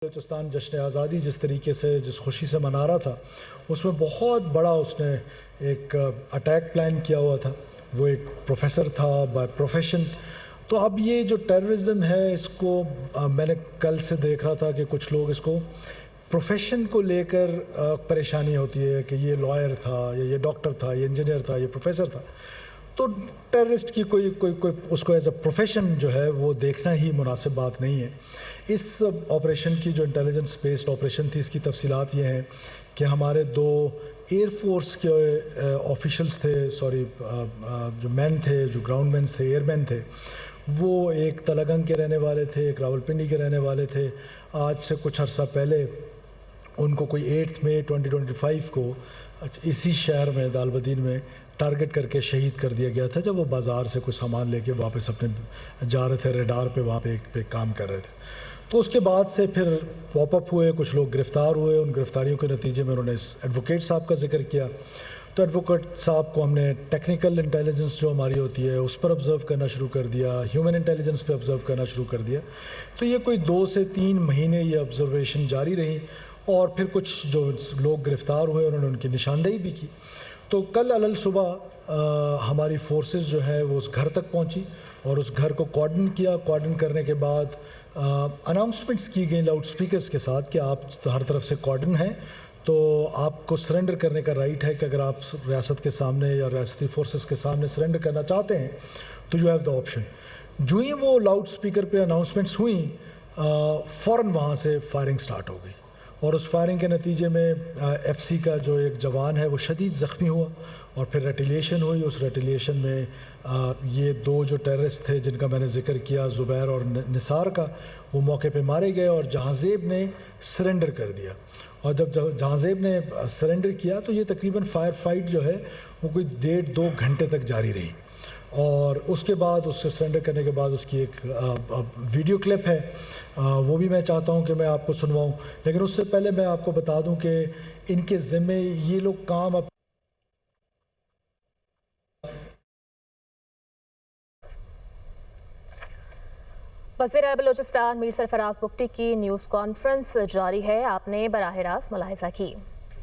بلوچستان جشن آزادی جس طریقے سے جس خوشی سے منا رہا تھا اس میں بہت بڑا اس نے ایک اٹیک پلان کیا ہوا تھا. وہ ایک پروفیسر تھا بائی پروفیشن. تو اب یہ جو ٹیررزم ہے اس کو میں نے کل سے دیکھ رہا تھا کہ کچھ لوگ اس کو پروفیشن کو لے کر پریشانی ہوتی ہے کہ یہ لائر تھا یا یہ ڈاکٹر تھا یہ انجینئر تھا یہ پروفیسر تھا. تو ٹیررسٹ کی کوئی اس کو ایز اے پروفیشن جو ہے وہ دیکھنا ہی مناسب بات نہیں ہے. اس آپریشن کی جو انٹیلیجنس بیسڈ آپریشن تھی اس کی تفصیلات یہ ہیں کہ ہمارے 2 ایئر فورس کے آفیشلز تھے جو مین تھے جو گراؤنڈ مینس تھے ایئر مین تھے وہ ایک تلگنگ کے رہنے والے تھے ایک راولپنڈی کے رہنے والے تھے. آج سے کچھ عرصہ پہلے ان کو کوئی 8 مئی 2025 کو اسی شہر میں دالبدین میں ٹارگٹ کر کے شہید کر دیا گیا تھا جب وہ بازار سے کوئی سامان لے کے واپس اپنے جا رہے تھے ریڈار پہ وہاں پہ کام کر رہے تھے. تو اس کے بعد سے پھر پاپ اپ ہوئے کچھ لوگ گرفتار ہوئے. ان گرفتاریوں کے نتیجے میں انہوں نے اس ایڈوکیٹ صاحب کا ذکر کیا. تو ایڈوکیٹ صاحب کو ہم نے ٹیکنیکل انٹیلیجنس جو ہماری ہوتی ہے اس پر آبزرو کرنا شروع کر دیا ہیومن انٹیلیجنس پہ آبزرو کرنا شروع کر دیا. تو یہ کوئی 2 سے 3 مہینے یہ آبزرویشن جاری رہی اور پھر کچھ جو لوگ گرفتار ہوئے انہوں نے ان کی نشاندہی بھی کی. تو کل علل صبح ہماری فورسز جو ہے وہ اس گھر تک پہنچی اور اس گھر کو کارڈن کیا. کارڈن کرنے کے بعد اناؤنسمنٹس کی گئیں لاؤڈ سپیکرز کے ساتھ کہ آپ ہر طرف سے کارڈن ہیں تو آپ کو سرنڈر کرنے کا رائٹ ہے کہ اگر آپ ریاست کے سامنے یا ریاستی فورسز کے سامنے سرنڈر کرنا چاہتے ہیں تو یو ہیو دا آپشن. جو ہی وہ لاؤڈ سپیکر پہ اناؤنسمنٹس ہوئیں فوراً وہاں سے فائرنگ سٹارٹ ہو گئی اور اس فائرنگ کے نتیجے میں ایف سی کا جو ایک جوان ہے وہ شدید زخمی ہوا اور پھر ریٹیلیشن ہوئی. اس ریٹیلیشن میں یہ 2 جو ٹیررسٹ تھے جن کا میں نے ذکر کیا زبیر اور نثار کا وہ موقع پہ مارے گئے اور جہانزیب نے سرنڈر کر دیا. اور جب جہانزیب نے سرنڈر کیا تو یہ تقریباً فائر فائٹ جو ہے وہ کوئی 1.5-2 گھنٹے تک جاری رہی. اور اس کے بعد اس سے سرنڈر کرنے کے بعد اس کی ایک ویڈیو کلپ ہے وہ بھی میں چاہتا ہوں کہ میں آپ کو سنواؤں. لیکن اس سے پہلے میں آپ کو بتا دوں کہ ان کے ذمے یہ لوگ کام وزیر بلوچستان میر سرفراز بگٹی کی نیوز کانفرنس جاری ہے. آپ نے براہ راست ملاحظہ کی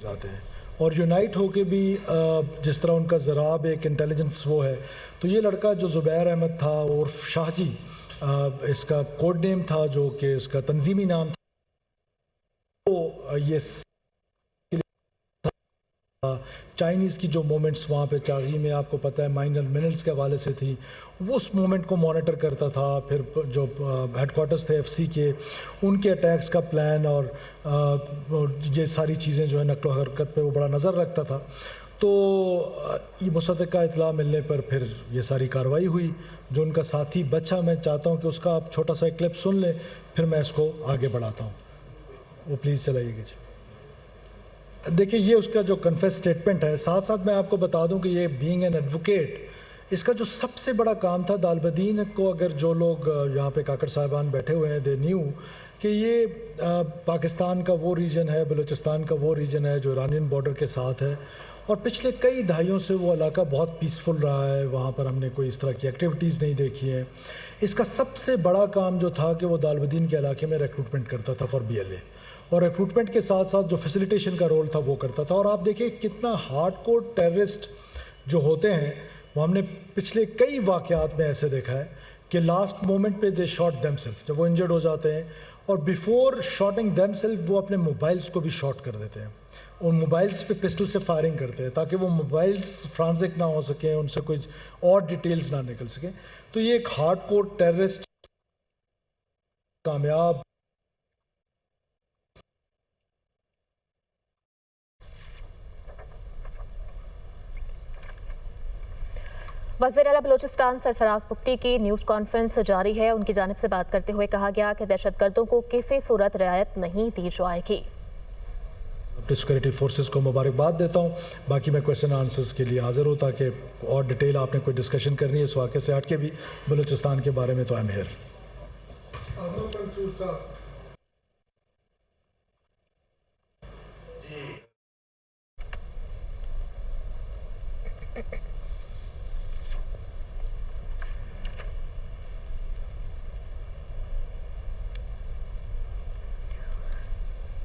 جاتے ہیں اور یونائٹ ہو کے بھی جس طرح ان کا ضراب ایک انٹیلیجنس وہ ہے. تو یہ لڑکا جو زبیر احمد تھا عرف شاہ جی اس کا کوڈ نیم تھا جو کہ اس کا تنظیمی نام تھا وہ یہ چائنیز کی جو مومنٹس وہاں پہ چاغی میں آپ کو پتہ ہے مائنر منٹس کے حوالے سے تھی وہ اس مومنٹ کو مانیٹر کرتا تھا. پھر جو ہیڈ کوارٹرز تھے ایف سی کے ان کے اٹیکس کا پلان اور یہ ساری چیزیں جو ہے نقل و حرکت پہ وہ بڑا نظر رکھتا تھا. تو یہ مصدقہ اطلاع ملنے پر پھر یہ ساری کارروائی ہوئی. جو ان کا ساتھی بچہ میں چاہتا ہوں کہ اس کا آپ چھوٹا سا کلپ سن لیں پھر میں اس کو آگے بڑھاتا ہوں. وہ پلیز چلائیے گا. دیکھیں یہ اس کا جو کنفیس سٹیٹمنٹ ہے. ساتھ ساتھ میں آپ کو بتا دوں کہ یہ بینگ این ایڈوکیٹ اس کا جو سب سے بڑا کام تھا دالبدین کو اگر جو لوگ یہاں پہ کاکڑ صاحبان بیٹھے ہوئے ہیں دے نیو کہ یہ پاکستان کا وہ ریجن ہے بلوچستان کا وہ ریجن ہے جو ایرانین بارڈر کے ساتھ ہے اور پچھلے کئی دہائیوں سے وہ علاقہ بہت پیسفل رہا ہے. وہاں پر ہم نے کوئی اس طرح کی ایکٹیویٹیز نہیں دیکھی ہیں. اس کا سب سے بڑا کام جو تھا کہ وہ دالبدین کے علاقے میں ریکروٹمنٹ کرتا تھا فار BLA اور ریکروٹمنٹ کے ساتھ ساتھ جو فیسیلیٹیشن کا رول تھا وہ کرتا تھا. اور آپ دیکھیں کتنا ہارڈ کور ٹیررسٹ جو ہوتے ہیں وہ ہم نے پچھلے کئی واقعات میں ایسے دیکھا ہے کہ لاسٹ مومنٹ پہ دے شاٹ دیم سیلف جب وہ انجرڈ ہو جاتے ہیں اور بیفور شاٹنگ دیم سیلف وہ اپنے موبائلز کو بھی شاٹ کر دیتے ہیں. ان موبائلز پہ پسٹل سے فائرنگ کرتے ہیں تاکہ وہ موبائلز فرانزک نہ ہو سکیں ان سے کوئی اور ڈیٹیلز نہ نکل سکیں. تو یہ ایک ہارڈ کور ٹیررسٹ کامیاب وزیر اعلیٰ بلوچستان سرفراز بگٹی کی نیوز کانفرنس جاری ہے. ان کی جانب سے بات کرتے ہوئے کہا گیا کہ دہشت گردوں کو کسی صورت رعایت نہیں دی جائے گی. سیکورٹی فورسز کو مبارکباد دیتا ہوں. باقی میں کویسچن آنسرز کے لیے حاضر ہوں تاکہ اور ڈیٹیل آپ نے کوئی ڈسکشن کرنی ہے اس واقعے سے ہٹ کے بھی بلوچستان کے بارے میں تو I am here.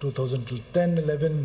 2010-11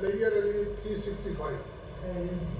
Layer rally 365.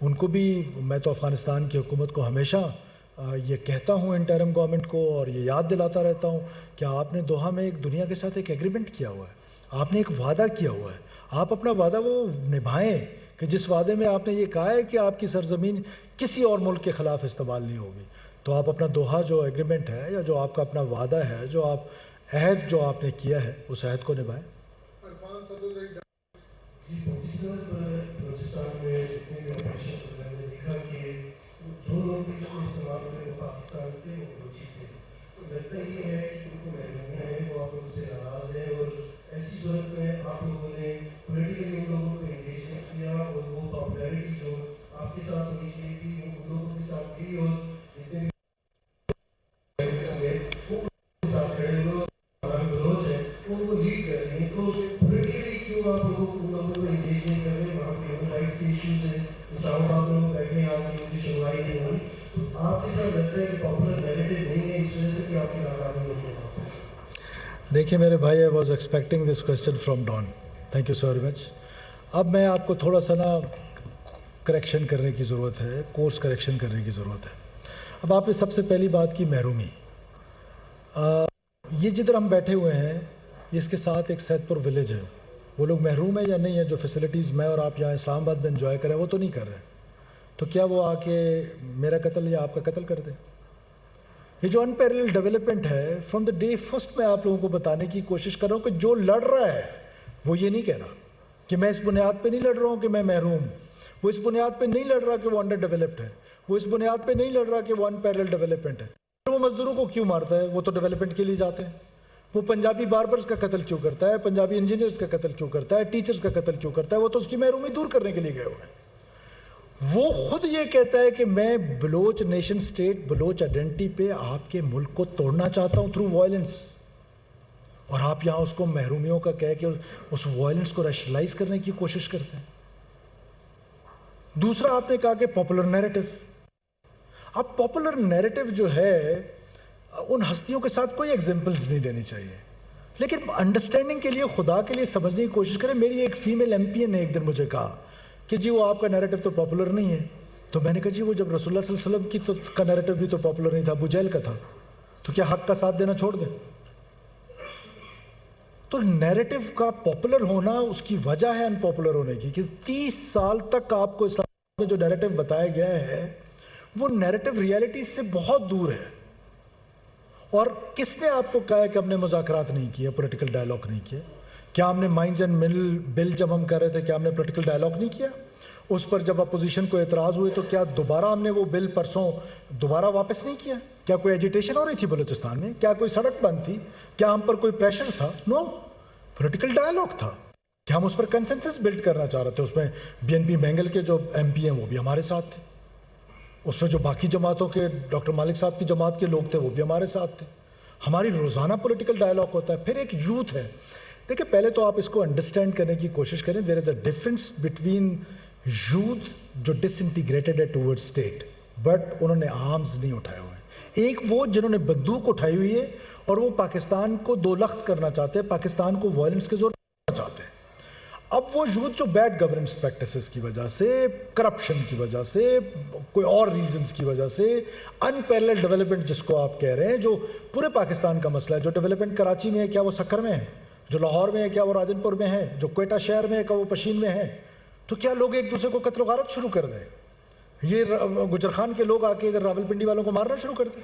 ان کو بھی میں تو افغانستان کی حکومت کو ہمیشہ یہ کہتا ہوں انٹرم گورنمنٹ کو اور یہ یاد دلاتا رہتا ہوں کہ آپ نے دوحہ میں ایک دنیا کے ساتھ ایک ایگریمنٹ کیا ہوا ہے, آپ نے ایک وعدہ کیا ہوا ہے, آپ اپنا وعدہ وہ نبھائیں کہ جس وعدے میں آپ نے یہ کہا ہے کہ آپ کی سرزمین کسی اور ملک کے خلاف استعمال نہیں ہوگی, تو آپ اپنا دوحہ جو ایگریمنٹ ہے یا جو آپ کا اپنا وعدہ ہے, جو آپ عہد جو آپ نے کیا ہے, اس عہد کو نبھائیں. بلوچستان میں جتنے بھی آپریشن میں نے دیکھا کہ جو لوگ بھی اس کو استعمال کرے وہ پاکستان کے وہ بلوچی تھے, تو لگتا یہ ہے کہ ان کو محرومیاں ہیں, وہ آپ لوگوں سے ناراض ہیں, اور ایسی صورت میں آپ لوگوں نے پولیٹیکلی ان لوگوں کو انگیج نہیں کیا, اور وہ پاپولیرٹی جو آپ کے ساتھ ہونی چاہیے تھی وہ ان لوگوں کے ساتھ تھی, اور جتنے بھی وہ ان کے ساتھ کھڑے ہوئے ہمارے بلوچ ہیں ان کو لیڈ کر رہے ہیں, تو پولیٹیکلی کیوں آپ لوگوں کو ان لوگوں کو انگیج نہیں کر رہے؟ وہاں پہ ہیومن رائٹس کے ایشوز ہیں, اسلام آباد میں وہ بیٹھے ہیں, آپ کی ان کی سنوائی نہیں ہوئی, تو آپ کے ساتھ لگتا ہے کہ پاپولر نیریٹو نہیں ہے اس وجہ سے کہ آپ کی ناکامی ہوئی ہے وہاں پہ؟ دیکھیے میرے بھائی, I was expecting this question from Don, thank you so very much. اب میں آپ کو تھوڑا سا نا کریکشن کرنے کی ضرورت ہے, کورس کریکشن کرنے کی ضرورت ہے. اب آپ نے سب سے پہلی بات کی محرومی. یہ جدھر ہم بیٹھے ہوئے ہیں اس کے ساتھ ایک سید پور ولیج ہے, وہ لوگ محروم ہیں یا نہیں ہے؟ جو فیسلٹیز میں اور آپ یہاں اسلام آباد میں انجوائے کریں وہ تو نہیں کر رہے, تو کیا وہ آ کے میرا قتل یا آپ کا قتل کر دیں؟ یہ جو انپیرلل ڈیولپمنٹ ہے فرام دا ڈے فرسٹ میں آپ لوگوں کو بتانے کی کوشش کر رہا ہوں کہ جو لڑ رہا ہے وہ یہ نہیں کہہ رہا کہ میں اس بنیاد پہ نہیں لڑ رہا ہوں کہ میں محروم ہوں, وہ اس بنیاد پہ نہیں لڑ رہا کہ وہ انڈر ڈیولپڈ ہے, وہ اس بنیاد پہ نہیں لڑ رہا کہ وہ انپیرلل ڈیولپمنٹ ہے. وہ مزدوروں کو کیوں مارتا ہے؟ وہ تو ڈیولپمنٹ کے لیے جاتے ہیں. وہ پنجابی باربرز کا قتل کیوں کرتا ہے؟ پنجابی انجینئرز کا قتل کیوں کرتا ہے؟ ٹیچرز کا قتل کیوں کرتا ہے؟ وہ تو اس کی محرومی دور کرنے کے لیے گئے ہوئے ہیں. وہ خود یہ کہتا ہے کہ میں Baloch nation state, Baloch identity پہ آپ کے ملک کو توڑنا چاہتا ہوں تھرو وائلنس, اور آپ یہاں اس کو محرومیوں کا کہہ کے اس وائلنس کو ریشنلائز کرنے کی کوشش کرتے ہیں. دوسرا آپ نے کہا کہ پاپولر نیریٹو. اب پاپولر نیریٹو جو ہے ان ہستیوں کے ساتھ کوئی ایگزامپلز نہیں دینی چاہیے, لیکن انڈرسٹینڈنگ کے لیے خدا کے لیے سمجھنے کی کوشش کریں. میری ایک فیمیل ایم پی نے ایک دن مجھے کہا کہ جی وہ آپ کا نیریٹو تو پاپولر نہیں ہے, تو میں نے کہا جی وہ جب رسول اللہ صلی اللہ علیہ وسلم کی کا نیریٹو بھی تو پاپولر نہیں تھا, ابو جہل کا تھا, تو کیا حق کا ساتھ دینا چھوڑ دیں؟ تو نیریٹو کا پاپولر ہونا اس کی وجہ ہے ان پاپولر ہونے کی کہ 30 سال تک آپ کو اسلام میں جو نیریٹو بتایا گیا ہے وہ نیریٹو ریالٹی سے بہت دور ہے. اور کس نے آپ کو کہا ہے کہ ہم نے مذاکرات نہیں کیے, پولیٹیکل ڈائلاگ نہیں کیے؟ کیا ہم نے مائنز اینڈ مل بل جب ہم کر رہے تھے کیا ہم نے پولیٹیکل ڈائلاگ نہیں کیا؟ اس پر جب اپوزیشن کو اعتراض ہوئے تو کیا دوبارہ ہم نے وہ بل پرسوں دوبارہ واپس نہیں کیا؟ کیا کوئی ایجیٹیشن ہو رہی تھی بلوچستان میں؟ کیا کوئی سڑک بند تھی؟ کیا ہم پر کوئی پریشر تھا؟ نو, پولیٹیکل ڈائلاگ تھا کہ ہم اس پر کنسنسس بلڈ کرنا چاہ رہے تھے. اس میں بی این پی بینگل کے جو ایم پی ہیں وہ بھی ہمارے ساتھ تھے, اس میں جو باقی جماعتوں کے ڈاکٹر مالک صاحب کی جماعت کے لوگ تھے وہ بھی ہمارے ساتھ تھے. ہماری روزانہ پولیٹیکل ڈائلاگ ہوتا ہے. پھر ایک یوتھ ہے. دیکھیں پہلے تو آپ اس کو انڈرسٹینڈ کرنے کی کوشش کریں. دیر از اے ڈفرینس بٹوین یوتھ جو ڈس انٹیگریٹڈ ہے ٹورڈ اسٹیٹ بٹ انہوں نے آرمز نہیں اٹھائے ہوئے ہیں. ایک وہ جنہوں نے بندوق اٹھائی ہوئی ہے اور وہ پاکستان کو دو لخت کرنا چاہتے ہیں, پاکستان کو وائلنس کے زور کرنا چاہتے ہیں. اب وہ یوتھ جو بیڈ گورننس پریکٹسز کی وجہ سے, کرپشن کی وجہ سے, کوئی اور ریزنز کی وجہ سے, انپیرلل ڈیولپمنٹ جس کو آپ کہہ رہے ہیں جو پورے پاکستان کا مسئلہ ہے, جو ڈیولپمنٹ کراچی میں ہے کیا وہ سکر میں ہے, جو لاہور میں ہے کیا وہ راجن پور میں ہے, جو کوئٹہ شہر میں ہے کیا وہ پشین میں ہے, تو کیا لوگ ایک دوسرے کو قتل و غارت شروع کر دیں؟ یہ گجر خان کے لوگ آ کے ادھر راول پنڈی والوں کو مارنا شروع کر دیں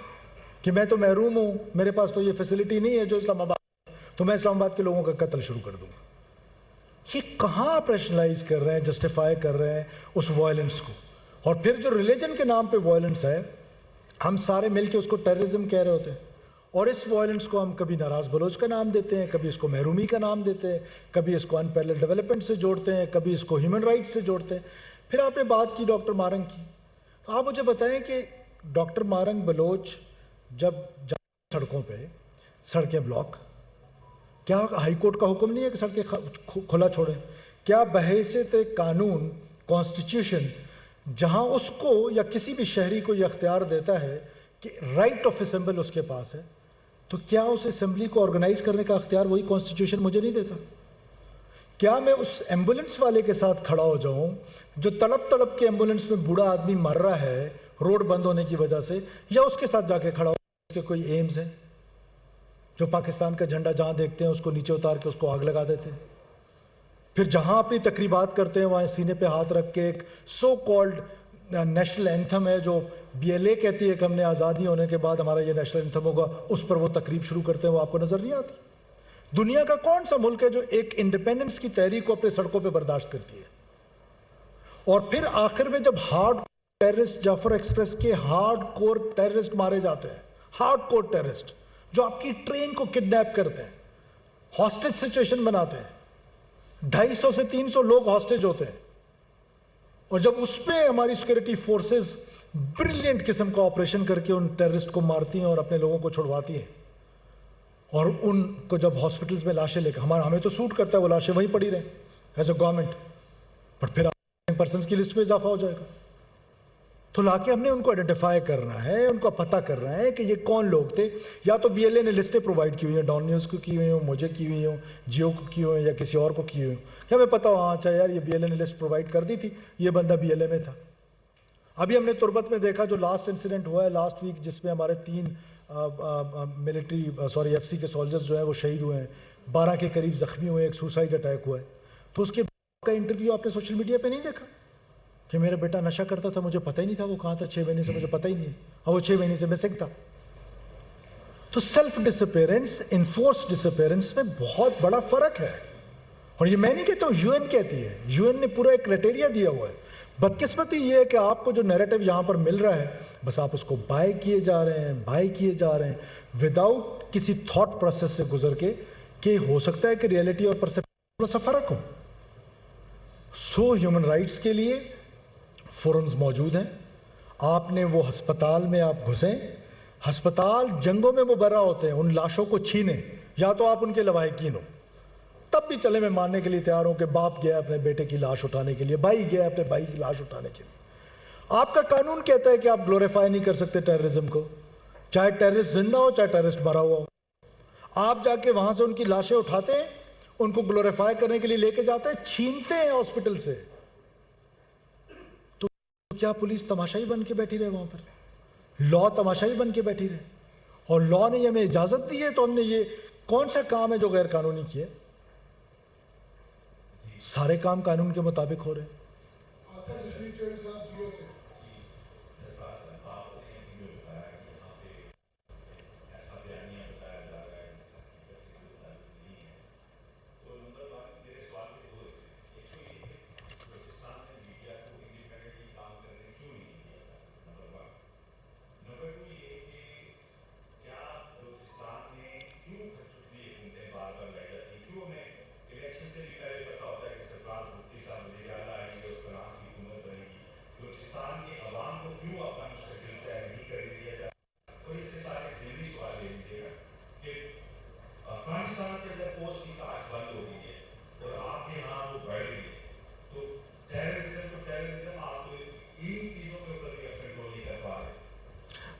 کہ میں تو محروم ہوں, میرے پاس تو یہ فیسلٹی نہیں ہے جو اسلام آباد, تو میں اسلام آباد کے لوگوں کا قتل شروع کر دوں گا. یہ کہاں آپ ریشنلائز کر رہے ہیں, جسٹیفائی کر رہے ہیں اس وائلنس کو؟ اور پھر جو ریلیجن کے نام پہ وائلنس ہے ہم سارے مل کے اس کو ٹیررزم کہہ رہے ہوتے ہیں, اور اس وائلنس کو ہم کبھی ناراض بلوچ کا نام دیتے ہیں, کبھی اس کو محرومی کا نام دیتے ہیں, کبھی اس کو انپیرلل ڈیولپمنٹ سے جوڑتے ہیں, کبھی اس کو ہیومن رائٹس سے جوڑتے ہیں. پھر آپ نے بات کی ڈاکٹر مارنگ کی, تو آپ مجھے بتائیں کہ ڈاکٹر مارنگ بلوچ جب سڑکوں پہ سڑکیں بلاک, کیا ہائی کورٹ کا حکم نہیں ہے کہ سڑکیں کھلا چھوڑیں؟ کیا بحیثیت قانون کانسٹیٹیوشن جہاں اس کو یا کسی بھی شہری کو یہ اختیار دیتا ہے کہ رائٹ آف اسمبل اس کے پاس ہے, تو کیا اس اسمبلی کو آرگنائز کرنے کا اختیار وہی کانسٹیٹیوشن مجھے نہیں دیتا؟ کیا میں اس ایمبولنس والے کے ساتھ کھڑا ہو جاؤں جو تڑپ تڑپ کے ایمبولنس میں بوڑھا آدمی مر رہا ہے روڈ بند ہونے کی وجہ سے, یا اس کے ساتھ جا کے کھڑا ہو اس کے کوئی ایمز ہیں, جو پاکستان کا جھنڈا جہاں دیکھتے ہیں اس کو نیچے اتار کے اس کو آگ لگا دیتے ہیں, پھر جہاں اپنی تقریبات کرتے ہیں وہاں سینے پہ ہاتھ رکھ کے ایک سو کالڈ نیشنل اینتھم ہے جو BLA کہتی ہے کہ ہم نے آزادی ہونے کے بعد ہمارا یہ نیشنل اینتھم ہوگا, اس پر وہ تقریب شروع کرتے ہیں, وہ آپ کو نظر نہیں آتی؟ دنیا کا کون سا ملک ہے جو ایک انڈیپینڈنس کی تحریک کو اپنے سڑکوں پہ برداشت کرتی ہے؟ اور پھر آخر میں جب ہارڈ ٹیررسٹ جعفر ایکسپریس کے ہارڈ کور ٹیررسٹ مارے جاتے ہیں, ہارڈ کور ٹیررسٹ جو آپ کی ٹرین کو کڈنیپ کرتے ہیں, ہاسٹیج سچویشن بناتے ہیں, 250 سے 300 لوگ ہاسٹیج ہوتے ہیں, اور جب اس پہ ہماری سیکورٹی فورسز بریلینٹ قسم کا آپریشن کر کے ان ٹیررسٹ کو مارتی ہیں اور اپنے لوگوں کو چھڑواتی ہیں, اور ان کو جب ہاسپٹلز میں لاشیں لے کر ہمیں تو سوٹ کرتا ہے وہ لاشیں وہیں پڑی رہیں ایز اے گورنمنٹ, بٹ پھر پرسنز کی لسٹ میں اضافہ ہو جائے گا. تو لا کے ہم نے ان کو آئیڈینٹیفائی کرنا ہے, ان کو پتہ کرنا ہے کہ یہ کون لوگ تھے. یا تو BLA نے لسٹیں پرووائڈ کی ہوئی ہیں, ڈان نیوز کو کی ہوئی ہوں, مجھے کی ہوئی ہوں, جیو کو کی ہوئی ہیں, یا کسی اور کو کی ہوئی ہوں, کیا ہمیں پتہ ہو ہاں اچھا یار یہ BLA نے لسٹ پرووائڈ کر دی تھی, یہ بندہ BLA میں تھا. ابھی ہم نے تربت میں دیکھا جو لاسٹ انسیڈنٹ ہوا ہے لاسٹ ویک, جس میں ہمارے 3 ملٹری FC کے سولجرز جو ہیں وہ شہید ہوئے ہیں, 12 کے قریب زخمی ہوئے ہیں, ایک سوسائڈ اٹیک ہوا ہے. تو اس کے کا انٹرویو آپ نے سوشل میڈیا پہ نہیں دیکھا کہ میرا بیٹا نشہ کرتا تھا, مجھے پتہ ہی نہیں تھا وہ کہاں تھا, 6 مہینے سے مجھے پتہ ہی نہیں ہے, اور وہ 6 مہینے سے مسنگ تھا. تو سیلف ڈسپیرنس انفورس ڈسپیرنس میں بہت بڑا فرق ہے, اور یہ میں نہیں کہتا ہوں, UN کہتی ہے, UN نے پورا ایک کرائٹیریا دیا ہوا ہے. بدقسمتی یہ ہے کہ آپ کو جو نیریٹو یہاں پر مل رہا ہے بس آپ اس کو بائی کیے جا رہے ہیں وداؤٹ کسی تھاٹ پروسیس سے گزر کے, کہ ہو سکتا ہے کہ ریئلٹی اور پرسیپشن تھوڑا سا فرق ہو. سو ہیومن رائٹس کے لیے فورمز موجود ہیں. آپ نے وہ ہسپتال میں آپ گھسیں, ہسپتال جنگوں میں مبرہ ہوتے ہیں, ان لاشوں کو چھینیں, یا تو آپ ان کے لواحقین ہو, تب بھی چلے میں ماننے کے لیے تیار ہوں کہ باپ گیا اپنے بیٹے کی لاش اٹھانے کے لیے, بھائی گیا اپنے بھائی کی لاش اٹھانے کے لیے. آپ کا قانون کہتا ہے کہ آپ گلوریفائی نہیں کر سکتے ٹیررزم کو, چاہے ٹیررسٹ زندہ ہو چاہے ٹیررسٹ مرا ہوا ہو. آپ جا کے وہاں سے ان کی لاشیں اٹھاتے ہیں, ان کو گلوریفائی کرنے کے لیے لے کے جاتے ہیں, چھینتے ہیں ہاسپٹل سے. تو کیا پولیس تماشائی بن کے بیٹھی رہے وہاں پر؟ لا تماشائی بن کے بیٹھی رہے؟ اور لا نے ہمیں اجازت دی ہے, تو ہم نے یہ کون سا کام ہے جو غیر قانونی کیا؟ سارے کام قانون کے مطابق ہو رہے ہیں.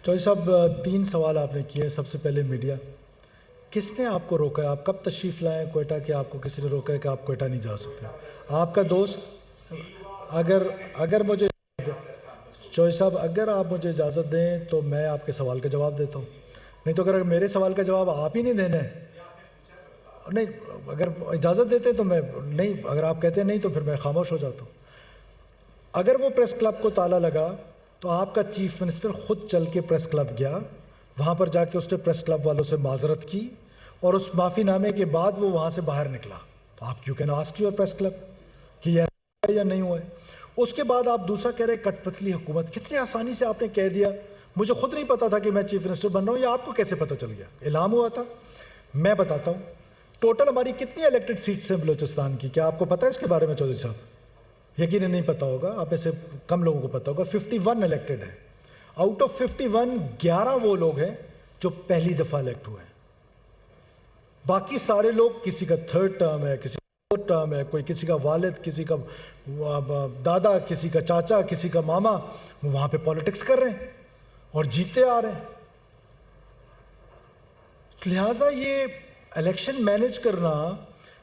چوہدری صاحب 3 سوال آپ نے کیے. سب سے پہلے میڈیا, کس نے آپ کو روکا ہے؟ آپ کب تشریف لائیں کوئٹہ کہ آپ کو کسی نے روکا ہے کہ آپ کوئٹہ نہیں جا سکتے؟ آپ کا دوست اگر مجھے چوہدری صاحب اگر آپ مجھے اجازت دیں تو میں آپ کے سوال کا جواب دیتا ہوں, نہیں تو اگر میرے سوال کا جواب آپ ہی نہیں دینا ہے, نہیں اگر اجازت دیتے تو میں نہیں, اگر آپ کہتے ہیں نہیں تو پھر میں خاموش ہو جاتا ہوں. اگر وہ پریس کلب کو تالا لگا تو آپ کا چیف منسٹر خود چل کے پریس کلب گیا, وہاں پر جا کے اس نے پریس کلب والوں سے معذرت کی, اور اس معافی نامے کے بعد وہ وہاں سے باہر نکلا. تو آپ you can ask your press club کہ یہ ہے یا نہیں ہوا ہے. اس کے بعد آپ دوسرا کہہ رہے کٹ پتلی حکومت. کتنی آسانی سے آپ نے کہہ دیا, مجھے خود نہیں پتا تھا کہ میں چیف منسٹر بن رہا ہوں, یا آپ کو کیسے پتہ چل گیا؟ اعلان ہوا تھا. میں بتاتا ہوں ٹوٹل ہماری کتنی الیکٹڈ سیٹس ہیں بلوچستان کی, کیا آپ کو پتہ ہے اس کے بارے میں چودھری صاحب؟ یقیناً نہیں پتہ ہوگا, آپ میں سے کم لوگوں کو پتہ ہوگا. 51 الیکٹڈ ہے. آؤٹ آف 51 11 وہ لوگ ہیں جو پہلی دفعہ الیکٹ ہوئے ہیں. باقی سارے لوگ کسی کا 3rd ٹرم ہے, کسی کا 4th ٹرم ہے, کوئی کسی کا والد, کسی کا دادا, کسی کا چاچا, کسی کا ماما, وہ وہاں پہ پالیٹکس کر رہے ہیں اور جیتے آ رہے ہیں. لہٰذا یہ الیکشن مینیج کرنا